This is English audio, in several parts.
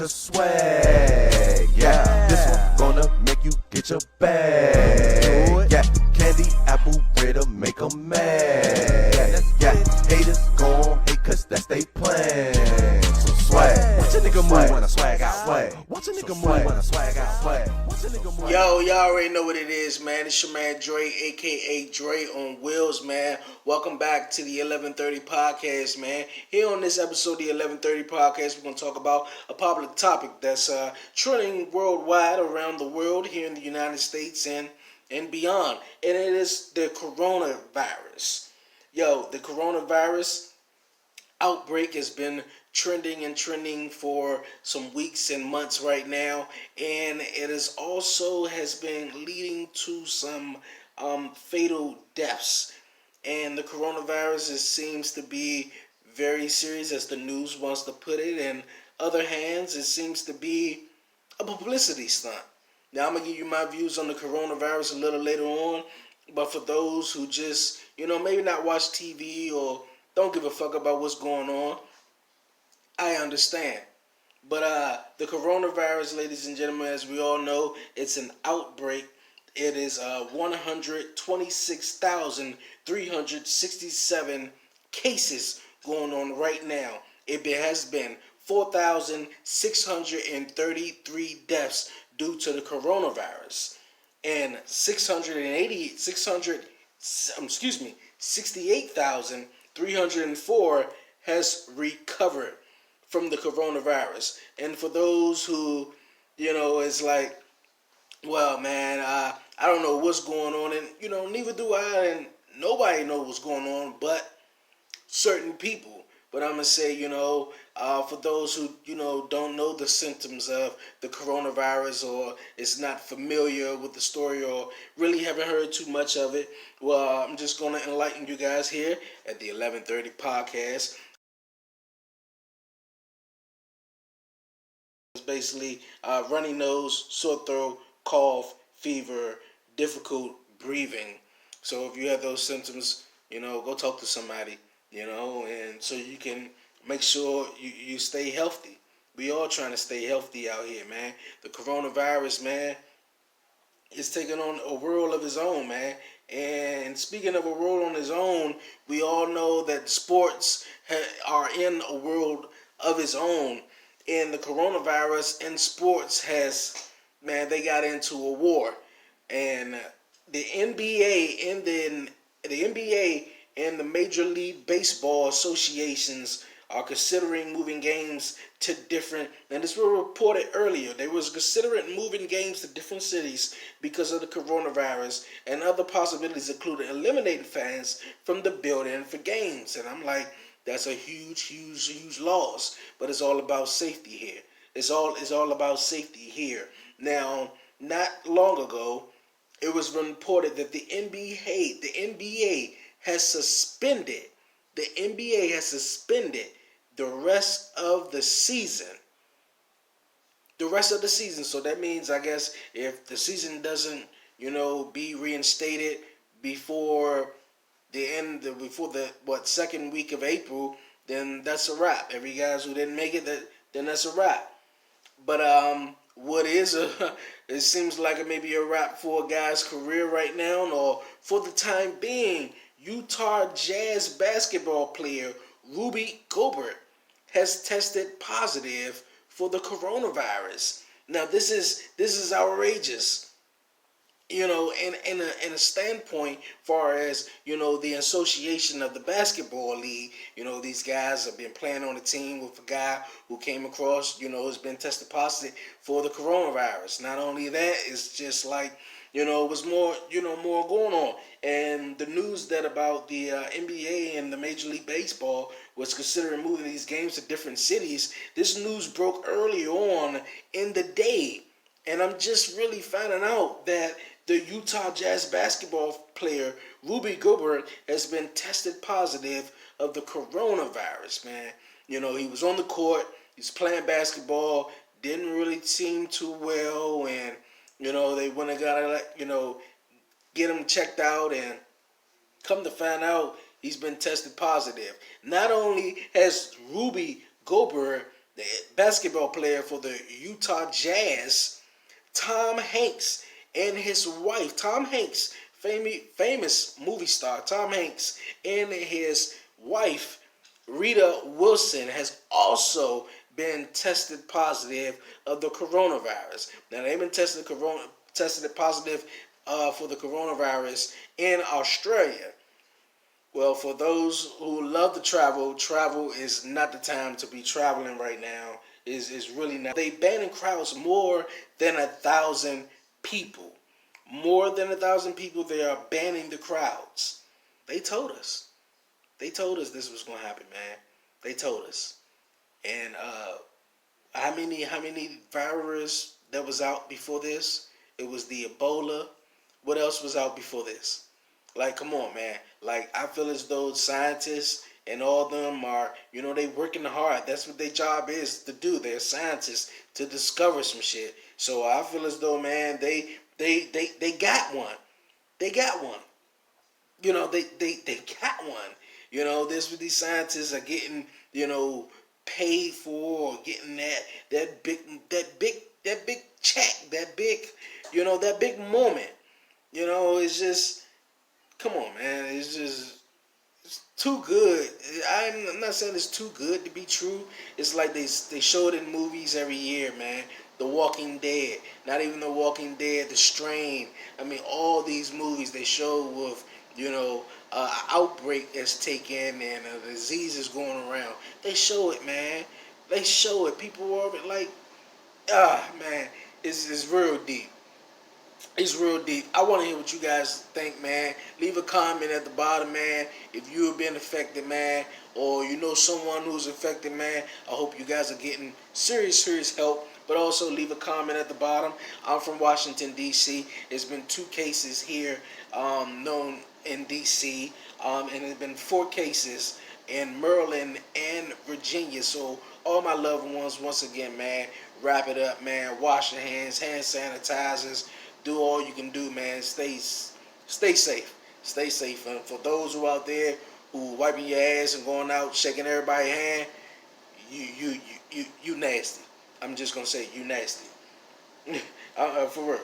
extra swag. Yeah, this one gonna make you get your bag. Yeah, candy, apple, bread, make 'em mad. Yeah, haters gon' hate cause that's they plan. So swag. Watch a nigga move when I swag out. Swag. Watch a nigga move when I swag out. Swag. Watch a nigga move. Yo, y'all already know what it is, man. It's your man Dre, aka Dre on Wheels, man. Welcome back to the 1130 podcast, man. Here on this episode of the 1130 podcast, we're gonna talk about a popular topic that's trending worldwide around the world, here in the United States and beyond, and it is the coronavirus. Yo, the coronavirus outbreak has been trending for some weeks and months right now, and it is also has been leading to some fatal deaths. And the coronavirus seems to be very serious, as the news wants to put it. And other hands, it seems to be a publicity stunt. Now, I'm going to give you my views on the coronavirus a little later on, but for those who just, maybe not watch TV or don't give a fuck about what's going on, I understand. But the coronavirus, ladies and gentlemen, as we all know, it's an outbreak. It is 126,367 cases going on right now. It has been 4,633 deaths due to the coronavirus, and 68,304 has recovered from the coronavirus. And for those who, is like, well, man, I don't know what's going on, and neither do I, and nobody knows what's going on but certain people. But I'm gonna say, for those who don't know the symptoms of the coronavirus, or is not familiar with the story, or really haven't heard too much of it, well, I'm just gonna enlighten you guys here at the 1130 podcast. It's basically runny nose, sore throat, cough, fever, difficult breathing. So if you have those symptoms, go talk to somebody, and so you can make sure you stay healthy. We all trying to stay healthy out here, man. The coronavirus, man, is taking on a world of its own, man. And speaking of a world on its own, we all know that sports are in a world of its own. And the coronavirus and sports they got into a war. And the NBA and the Major League Baseball associations are considering moving games to different, and this was reported earlier, they was considering moving games to different cities because of the coronavirus, and other possibilities including eliminating fans from the building for games. And I'm like, that's a huge loss, but it's all about safety here. It's all about safety here. Now, not long ago, it was reported that the NBA has suspended the rest of the season. So that means, I guess, if the season doesn't, be reinstated before the second week of April, then that's a wrap. Every guys who didn't make it, then that's a wrap. But it seems like it may be a wrap for a guy's career right now, or for the time being. Utah Jazz basketball player Rudy Gobert has tested positive for the coronavirus. Now this is outrageous. In a standpoint, far as the association of the basketball league, these guys have been playing on a team with a guy who came across, has been tested positive for the coronavirus. Not only that, it's just like, it was more going on. And the news that about the NBA and the Major League Baseball was considering moving these games to different cities. This news broke early on in the day, and I'm just really finding out that the Utah Jazz basketball player Rudy Gobert has been tested positive of the coronavirus, man. He was on the court, he's playing basketball, didn't really seem too well, and they went and got get him checked out, and come to find out he's been tested positive. Not only has Rudy Gobert the basketball player for the Utah Jazz, Tom Hanks, and his wife, Tom Hanks, famous movie star Tom Hanks, and his wife, Rita Wilson, has also been tested positive of the coronavirus. Now they've been tested positive for the coronavirus in Australia. Well, for those who love to travel, travel is not the time to be traveling right now. Is really not. They banning crowds more than 1,000 people. More than 1,000 people. They are banning the crowds. They told us. They told us this was gonna happen, man. They told us. And how many virus that was out before this? It was the Ebola. What else was out before this? Like, come on, man. Like, I feel as though scientists and all of them are, they working hard. That's what their job is to do. They're scientists to discover some shit. So I feel as though, man, they got one. They got one. They got one. This what these scientists are getting, paid for, or getting that big check, that big moment. It's just, come on, man. It's too good. I'm not saying it's too good to be true. It's like they show it in movies every year, man. The Walking Dead. Not even The Walking Dead, The Strain. I mean, all these movies they show with, outbreak that's taken and a disease is going around. They show it, man. They show it. People are like, man, it's real deep. It's real deep. I want to hear what you guys think, man. Leave a comment at the bottom, man. If you have been affected, man, or you know someone who's affected, man, I hope you guys are getting serious help. But also leave a comment at the bottom. I'm from Washington, D.C. There's been 2 cases here known in D.C. And there's been 4 cases in Maryland and Virginia. So all my loved ones, once again, man, wrap it up, man. Wash your hands, hand sanitizers. Do all you can do, man. Stay safe. Stay safe. And for those who out there who wiping your ass and going out shaking everybody's hand, you nasty. I'm just gonna say you nasty. For real,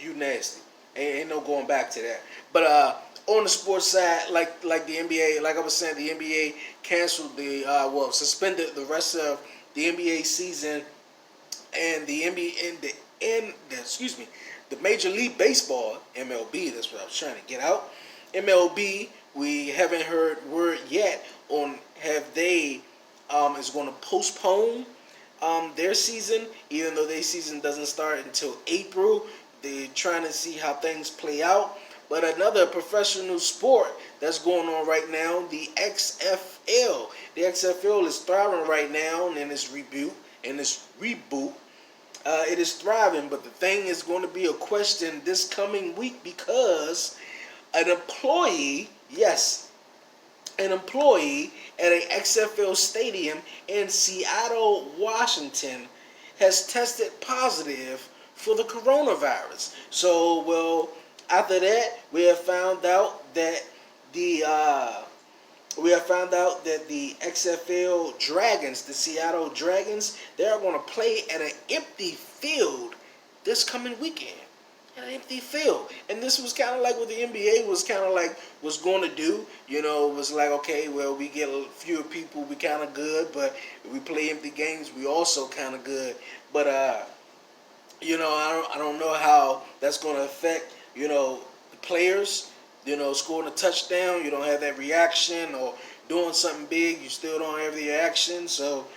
you nasty. Ain't no going back to that. But on the sports side, like the NBA, like I was saying, the NBA canceled suspended the rest of the NBA season, and the Major League Baseball, MLB, that's what I was trying to get out. MLB, we haven't heard word yet on have they is going to postpone their season, even though their season doesn't start until April. They're trying to see how things play out. But another professional sport that's going on right now, the XFL. The XFL is thriving right now in its reboot. It is thriving, but the thing is going to be a question this coming week because an employee at an XFL stadium in Seattle, Washington, has tested positive for the coronavirus. So, after that, we have found out that the XFL Dragons, the Seattle Dragons, they are going to play at an empty field this coming weekend. An empty field. And this was kind of like what the NBA was going to do. It was like, okay, well, we get fewer people, we kind of good, but if we play empty games, we also kind of good. But, I don't know how that's going to affect, the players. Scoring a touchdown, you don't have that reaction, or doing something big, you still don't have the reaction. So,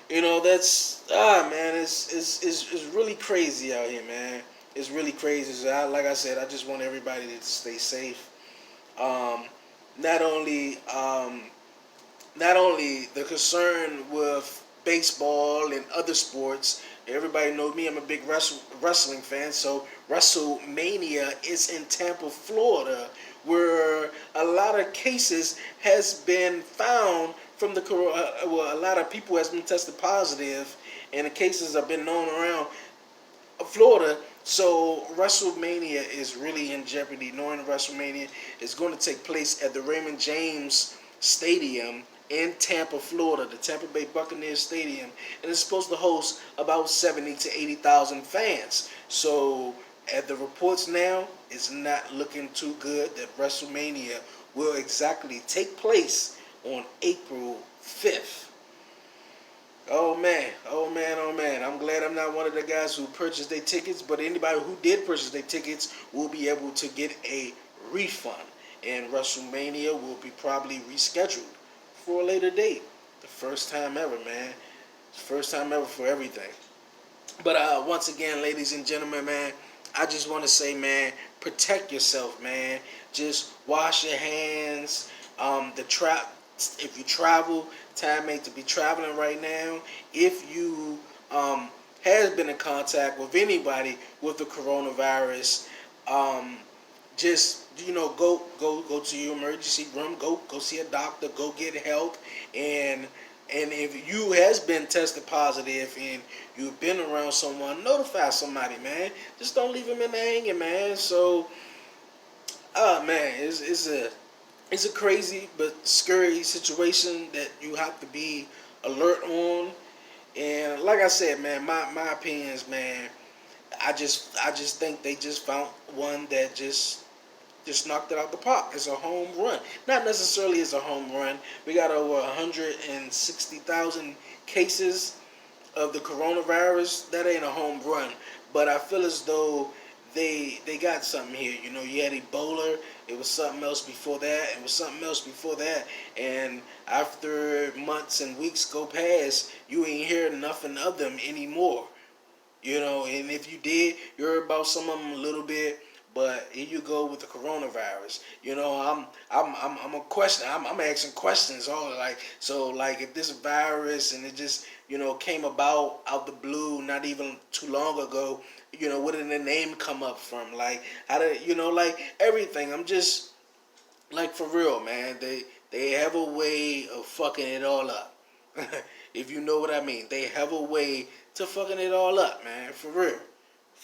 that's man, it's really crazy out here, man. It's really crazy. So like I said, I just want everybody to stay safe. Not only the concern with baseball and other sports. Everybody knows me. I'm a big wrestling fan. So WrestleMania is in Tampa, Florida, where a lot of cases has been found from the a lot of people has been tested positive, and the cases have been known around Florida. So WrestleMania is really in jeopardy, knowing WrestleMania is going to take place at the Raymond James Stadium in Tampa, Florida, the Tampa Bay Buccaneers Stadium, and it's supposed to host about 70 to 80,000 fans. So, at the reports now, it's not looking too good that WrestleMania will exactly take place on April 5th. Oh man, oh man, oh man. I'm glad I'm not one of the guys who purchased their tickets, but anybody who did purchase their tickets will be able to get a refund. And WrestleMania will be probably rescheduled for a later date. The first time ever, man. First time ever for everything. But once again, ladies and gentlemen, man, I just want to say, man, protect yourself, man. Just wash your hands. If you travel, time ain't to be traveling right now. If you has been in contact with anybody with the coronavirus, just go to your emergency room, go see a doctor, go get help, and if you has been tested positive and you've been around someone, notify somebody, man. Just don't leave them in the hanging, man. So, man, it's a crazy but scary situation that you have to be alert on. And like I said, man, my opinions, man, I just think they just found one that just knocked it out the park. It's a home run. Not necessarily as a home run. We got over 160,000 cases of the coronavirus. That ain't a home run. But I feel as though they got something here. You know, you had Ebola. It was something else before that. It was something else before that. And after months and weeks go past, you ain't hear nothing of them anymore. You know, and if you did, you heard about some of them a little bit. But here you go with the coronavirus. You know, I'm a question. I'm asking questions. Like if this virus and it just came about out the blue, not even too long ago. Where did the name come up from? Like how did like everything? I'm just like for real, man. They have a way of fucking it all up. If you know what I mean, they have a way to fucking it all up, man. For real,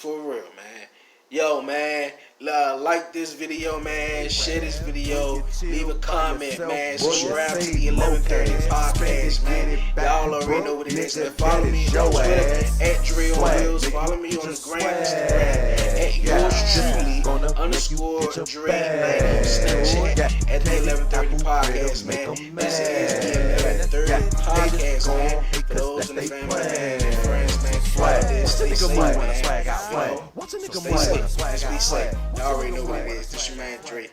man. Yo, man, like this video, man. Share this video. Leave a comment, man. Subscribe to the 1130 podcast, man. Y'all already know what it is. Man. Follow me on Twitter at Dre on Wheels. Follow me on the gram, Instagram at yours truly _Dre90 on Snapchat at the 1130 podcast, man. This is the 1130 podcast, man. For those in the family and friends, man. Stay safe, man. What's a nigga Stay safe. Y'all already know what it is. This your man Dre.